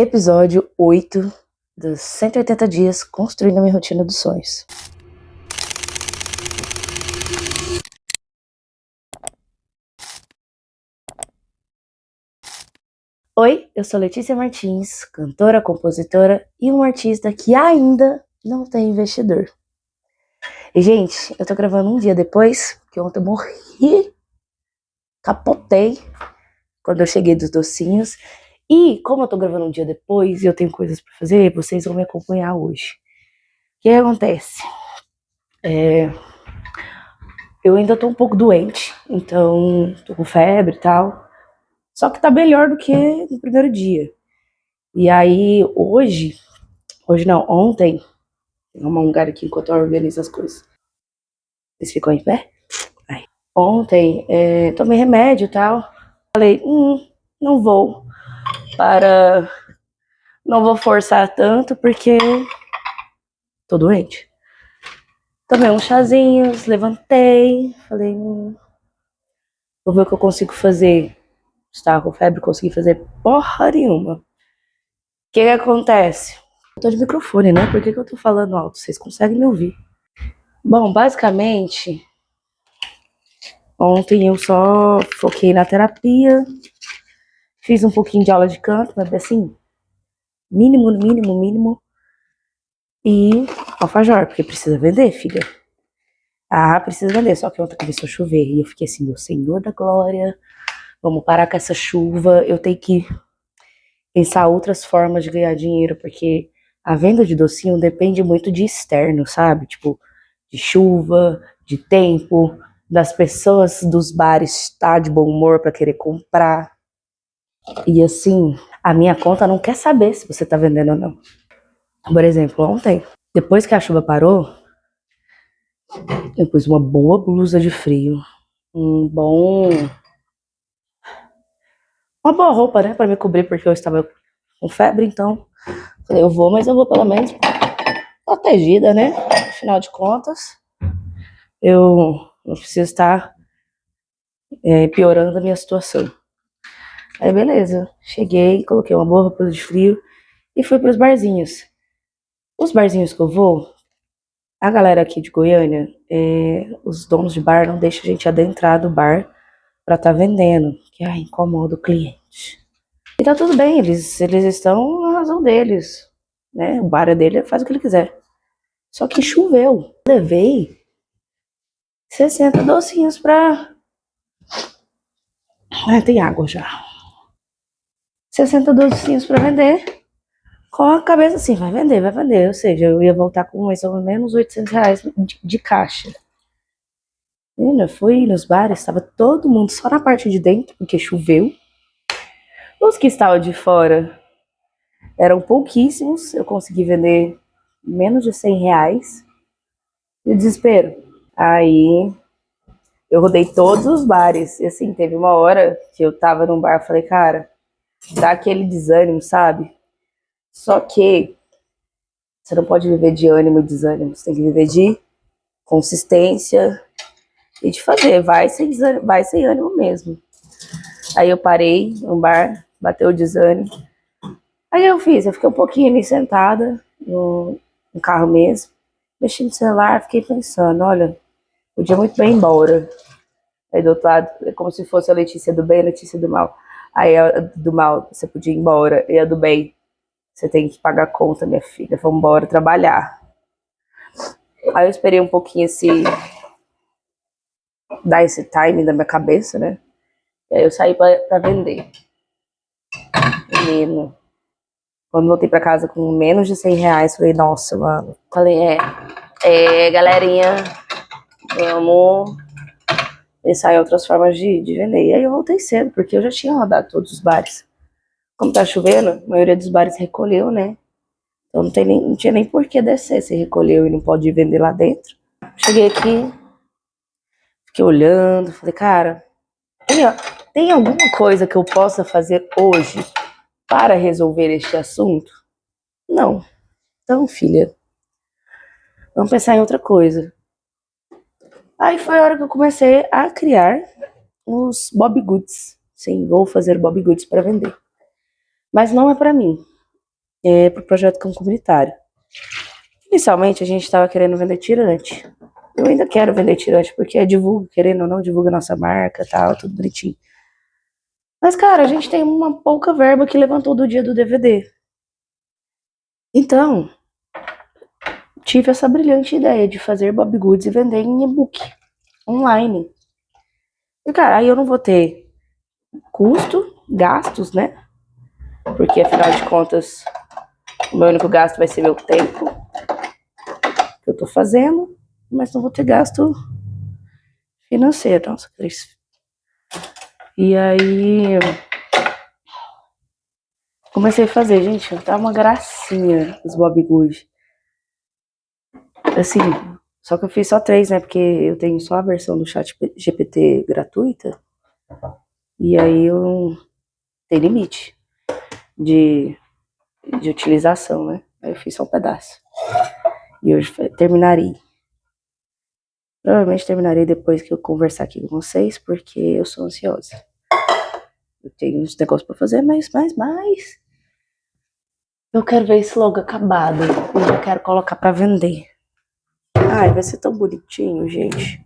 Episódio 8 dos 180 dias construindo a minha rotina dos sonhos. Oi, eu sou Letícia Martins, cantora, compositora e uma artista que ainda não tem investidor. E, gente, eu tô gravando um dia depois, que ontem eu morri, capotei quando eu cheguei dos docinhos. E como eu tô gravando um dia depois e eu tenho coisas pra fazer, vocês vão me acompanhar hoje. O que acontece? Eu ainda tô um pouco doente, então tô com febre e tal. Só que tá melhor do que no primeiro dia. E aí, hoje não, ontem, vou arrumar um lugar aqui enquanto eu organizo as coisas. Vocês ficam em pé? Aí. Ontem, tomei remédio e tal. Falei, não vou não vou forçar tanto porque tô doente. Tomei uns chazinhos, levantei, falei, vou ver o que eu consigo fazer. Estava com febre, consegui fazer porra nenhuma. O que acontece? Eu tô de microfone, né? Por que eu tô falando alto? Vocês conseguem me ouvir? Bom, basicamente, ontem eu só foquei na terapia, fiz um pouquinho de aula de canto, mas assim, mínimo, e alfajor, porque precisa vender, filha. Ah, precisa vender, só que ontem começou a chover, e eu fiquei assim, meu Senhor da Glória, vamos parar com essa chuva, eu tenho que pensar outras formas de ganhar dinheiro, porque a venda de docinho depende muito de externo, sabe? Tipo, de chuva, de tempo, das pessoas dos bares estar de bom humor para querer comprar. E assim, a minha conta não quer saber se você tá vendendo ou não. Por exemplo, ontem, depois que a chuva parou, eu pus uma boa blusa de frio, uma boa roupa, né, para me cobrir, porque eu estava com febre, então falei, mas eu vou pelo menos protegida, né? Afinal de contas, eu não preciso estar piorando a minha situação. Aí beleza, cheguei, coloquei uma boa roupa de frio e fui para os barzinhos. Os barzinhos que eu vou, a galera aqui de Goiânia, os donos de bar não deixam a gente adentrar do bar pra tá vendendo, que incomoda o cliente. E tá tudo bem, eles estão na razão deles, né? O bar é dele, faz o que ele quiser. Só que choveu. Levei 60 docinhos pra... tem água já. 60 docinhos pra vender. Com a cabeça assim, vai vender. Ou seja, eu ia voltar com mais ou menos R$800 de caixa. Menina, fui nos bares, estava todo mundo só na parte de dentro, porque choveu. Os que estavam de fora eram pouquíssimos, eu consegui vender menos de R$100. E o desespero. Aí eu rodei todos os bares. E assim, teve uma hora que eu tava num bar, falei, cara, dá aquele desânimo, sabe? Só que você não pode viver de ânimo e desânimo, você tem que viver de consistência e de fazer, vai sem ânimo mesmo. Aí eu parei no bar, bateu o desânimo. Aí eu fiquei um pouquinho ali sentada no carro mesmo, mexendo no celular, fiquei pensando, olha, podia muito bem ir embora. Aí do outro lado, é como se fosse a Letícia do bem e a Letícia do mal. Aí a do mal, você podia ir embora, e a do bem, você tem que pagar a conta, minha filha, vamos embora trabalhar. Aí eu esperei um pouquinho dar esse time na minha cabeça, né? E aí eu saí pra vender. Menino. Quando voltei pra casa com menos de R$100, falei, nossa, mano. Falei, galerinha, vamos pensar em outras formas de vender. E aí eu voltei cedo, porque eu já tinha rodado todos os bares. Como tá chovendo, a maioria dos bares recolheu, né? Então não tinha nem por que descer. Se recolheu e não pode vender lá dentro. Cheguei aqui, fiquei olhando, falei, cara, tem alguma coisa que eu possa fazer hoje para resolver este assunto? Não. Então, filha, vamos pensar em outra coisa. Aí foi a hora que eu comecei a criar os Bobbie Goods. Sim, vou fazer Bobbie Goods para vender. Mas não é para mim. para o projeto Cão Comunitário. Inicialmente a gente estava querendo vender tirante. Eu ainda quero vender tirante, porque divulga, querendo ou não, divulga nossa marca, tal, tudo bonitinho. Mas, cara, a gente tem uma pouca verba que levantou do dia do DVD. Então, tive essa brilhante ideia de fazer Bob Goods e vender em e-book, online. E, cara, aí eu não vou ter custo, gastos, né? Porque, afinal de contas, o meu único gasto vai ser meu tempo que eu tô fazendo, mas não vou ter gasto financeiro. Nossa, Cris. E aí, comecei a fazer, gente, tá uma gracinha os Bob Good. Assim, só que eu fiz só 3, né? Porque eu tenho só a versão do chat GPT gratuita. E aí eu tenho limite de utilização, né? Aí eu fiz só um pedaço. E hoje terminarei. Provavelmente terminarei depois que eu conversar aqui com vocês, porque eu sou ansiosa. Eu tenho uns negócios pra fazer, mas eu quero ver esse logo acabado. E já quero colocar pra vender. Ai, vai ser tão bonitinho, gente.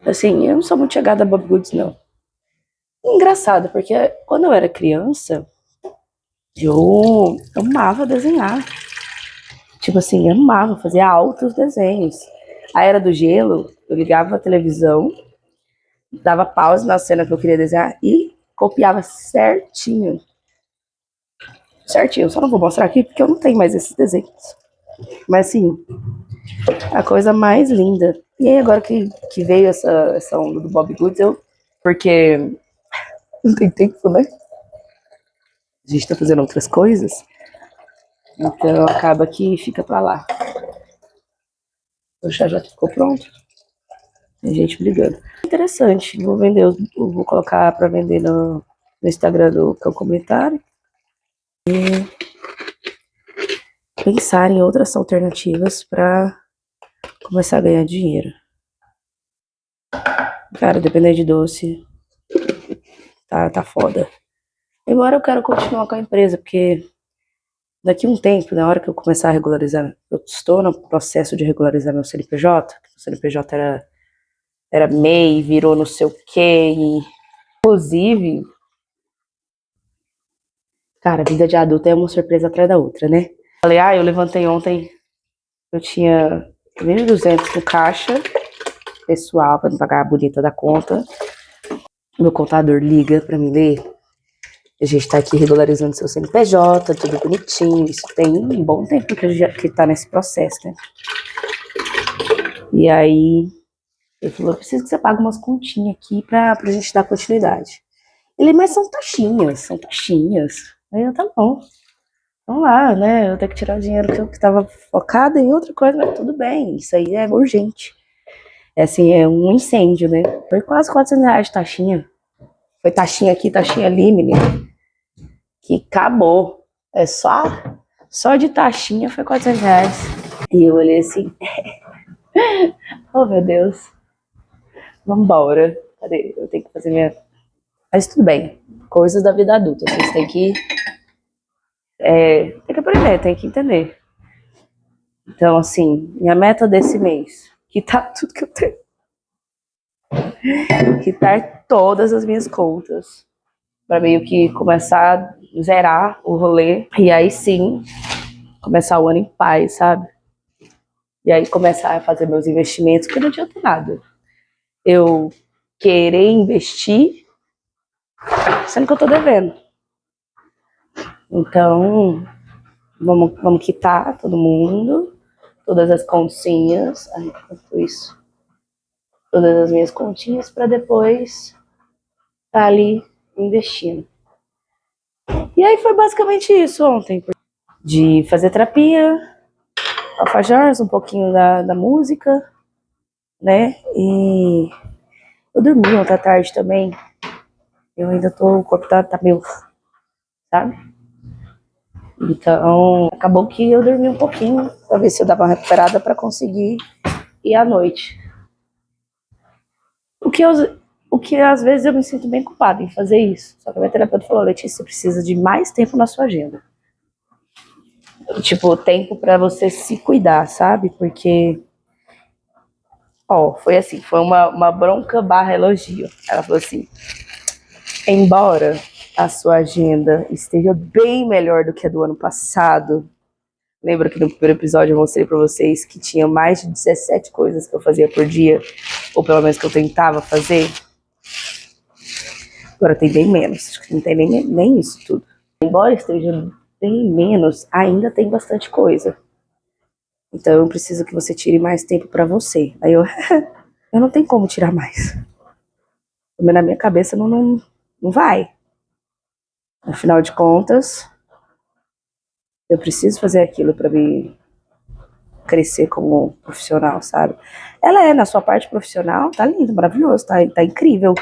Assim, eu não sou muito chegada a Bob Goods, não. Engraçado, porque quando eu era criança, eu amava desenhar. Tipo assim, eu amava fazer altos desenhos. A Era do Gelo, eu ligava a televisão, dava pausa na cena que eu queria desenhar e copiava certinho. Certinho, só não vou mostrar aqui porque eu não tenho mais esses desenhos. Mas assim, a coisa mais linda. E aí agora que veio essa onda do Bob Goods, porque não tem tempo, né? A gente tá fazendo outras coisas. Então acaba que fica pra lá. O chá já ficou pronto. Tem gente brigando. Interessante. Vou vender, vou colocar pra vender no Instagram do Cão Comunitário. E pensar em outras alternativas pra começar a ganhar dinheiro. Cara, depender de doce, tá foda. Embora eu quero continuar com a empresa, porque daqui a um tempo, na hora que eu começar a regularizar, eu estou no processo de regularizar meu CNPJ, o CNPJ era MEI, virou não sei o quê, e, inclusive, cara, a vida de adulto é uma surpresa atrás da outra, né? Falei, eu levantei ontem, eu tinha 1.200 no caixa, pessoal, pra não pagar a bonita da conta. Meu contador liga pra mim ler. A gente tá aqui regularizando seu CNPJ, tudo bonitinho. Isso tem um bom tempo que tá nesse processo, né? E aí, ele falou, eu preciso que você pague umas continhas aqui pra gente dar continuidade. Ele, mas são taxinhas. Aí eu, tá bom. Vamos lá, né? Eu tenho que tirar o dinheiro que eu tava focada em outra coisa, mas tudo bem, isso aí é urgente. É assim, é um incêndio, né? Foi quase R$ 400 de taxinha. Foi taxinha aqui, taxinha ali, menina. Que acabou. É só de taxinha foi R$ 400. E eu olhei assim, oh meu Deus, vambora. Cadê? Eu tenho que fazer minha. Mas tudo bem, coisas da vida adulta. Vocês têm que. Tem que aprender, tem que entender. Então, assim, minha meta desse mês, quitar tudo que eu tenho. Quitar todas as minhas contas. Pra meio que começar a zerar o rolê. E aí sim, começar o ano em paz, sabe? E aí começar a fazer meus investimentos, porque não adianta nada. Eu querer investir, sendo que eu tô devendo. Então, vamos quitar todo mundo, todas as continhas. Ai, quanto isso? Todas as minhas continhas para depois estar ali investindo. E aí foi basicamente isso ontem. De fazer terapia, alfajores, um pouquinho da música, né? E eu dormi ontem à tarde também. Eu ainda tô, o corpo tá meio, sabe? Então, acabou que eu dormi um pouquinho, pra ver se eu dava uma recuperada pra conseguir ir à noite. O que às vezes eu me sinto bem culpada em fazer isso. Só que a minha terapeuta falou, Letícia, você precisa de mais tempo na sua agenda. Tipo, tempo pra você se cuidar, sabe? Porque, ó, foi assim, foi uma bronca barra elogio. Ela falou assim, embora a sua agenda esteja bem melhor do que a do ano passado, lembra que no primeiro episódio eu mostrei pra vocês que tinha mais de 17 coisas que eu fazia por dia, ou pelo menos que eu tentava fazer? Agora tem bem menos, acho que não tem nem isso tudo. Embora esteja bem menos, ainda tem bastante coisa. Então eu preciso que você tire mais tempo pra você. Aí eu não tenho como tirar mais. Na minha cabeça não vai. Afinal de contas, eu preciso fazer aquilo pra me crescer como profissional, sabe? Ela é, na sua parte profissional, tá lindo, maravilhoso, tá incrível.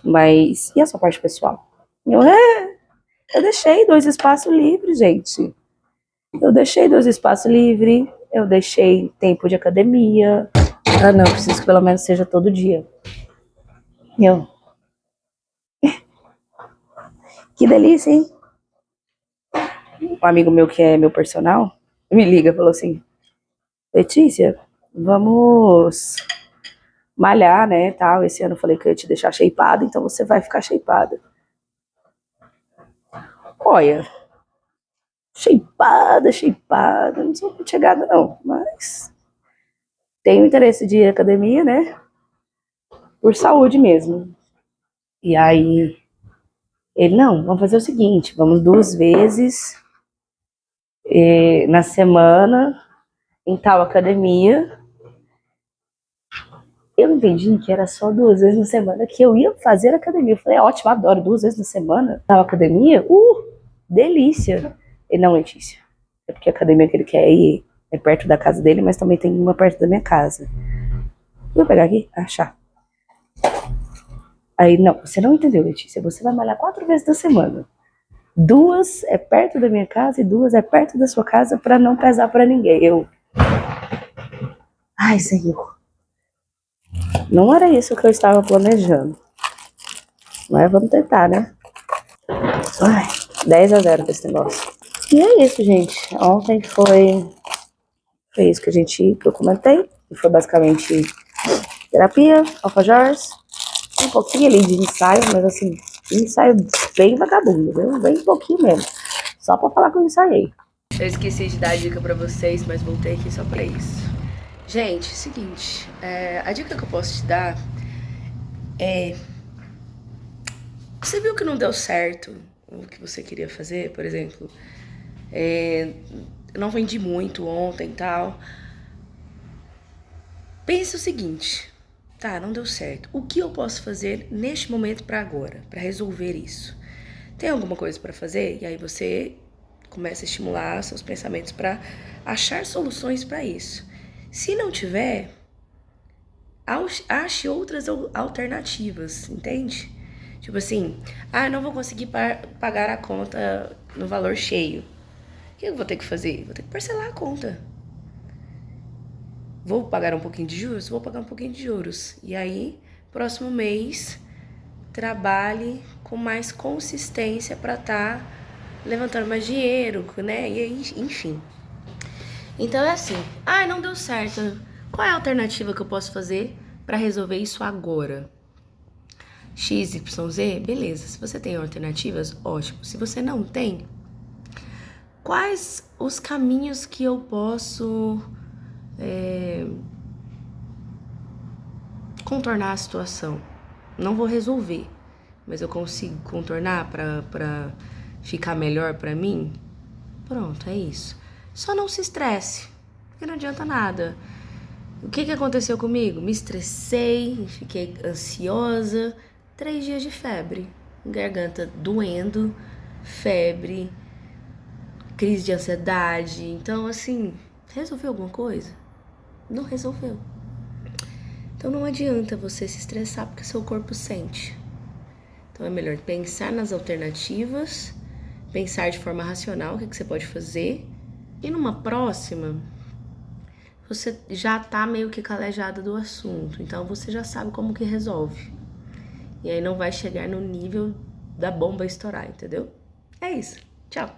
Mas e a sua parte pessoal? Eu deixei 2 espaços livres, gente. Eu deixei 2 espaços livres, eu deixei tempo de academia. Ah, não, preciso que pelo menos seja todo dia. Eu, que delícia, hein? Um amigo meu que é meu personal me liga e falou assim: Letícia, vamos malhar, né? Tal. Esse ano eu falei que eu ia te deixar shapeada, então você vai ficar shapeada. Olha, shapeada, não sou muito chegada, não, mas tenho interesse de ir à academia, né? Por saúde mesmo. E aí, ele, não, vamos fazer o seguinte: vamos 2 vezes na semana em tal academia. Eu entendi que era só 2 vezes na semana que eu ia fazer academia. Eu falei, ótimo, adoro 2 vezes na semana. Na academia? Delícia. E não, Letícia. É porque a academia que ele quer ir é perto da casa dele, mas também tem uma perto da minha casa. Vou pegar aqui? Achar. Aí, não, você não entendeu, Letícia. Você vai malhar 4 vezes na semana. 2 é perto da minha casa e 2 é perto da sua casa pra não pesar pra ninguém. Ai, Senhor. Não era isso que eu estava planejando. Mas vamos tentar, né? Ai, 10-0 pra esse negócio. E é isso, gente. Ontem foi isso que eu comentei. Que foi basicamente terapia, alfajores, um pouquinho ali de ensaio, mas assim, ensaio bem vagabundo, viu? Bem pouquinho mesmo. Só pra falar que eu ensaiei. Eu esqueci de dar a dica pra vocês, mas voltei aqui só pra isso. Gente, seguinte, a dica que eu posso te dar é... Você viu que não deu certo o que você queria fazer, por exemplo? Eu não vendi muito ontem e tal. Pense o seguinte, tá, não deu certo. O que eu posso fazer neste momento pra agora, pra resolver isso? Tem alguma coisa pra fazer? E aí você começa a estimular seus pensamentos pra achar soluções pra isso. Se não tiver, ache outras alternativas, entende? Tipo assim, não vou conseguir pagar a conta no valor cheio. O que eu vou ter que fazer? Vou ter que parcelar a conta. Vou pagar um pouquinho de juros? Vou pagar um pouquinho de juros. E aí, próximo mês, trabalhe com mais consistência para estar levantando mais dinheiro, né? E aí, enfim. Então é assim, não deu certo. Qual é a alternativa que eu posso fazer para resolver isso agora? X, Y, Z? Beleza. Se você tem alternativas, ótimo. Se você não tem, quais os caminhos que eu posso contornar a situação? Não vou resolver, mas eu consigo contornar para ficar melhor para mim? Pronto, é isso. Só não se estresse, porque não adianta nada. O que aconteceu comigo? Me estressei, fiquei ansiosa, 3 dias de febre, garganta doendo, febre, crise de ansiedade. Então, assim, resolveu alguma coisa? Não resolveu. Então não adianta você se estressar porque seu corpo sente. Então é melhor pensar nas alternativas, pensar de forma racional o que você pode fazer. E numa próxima, você já tá meio que calejada do assunto. Então você já sabe como que resolve. E aí não vai chegar no nível da bomba estourar, entendeu? É isso. Tchau.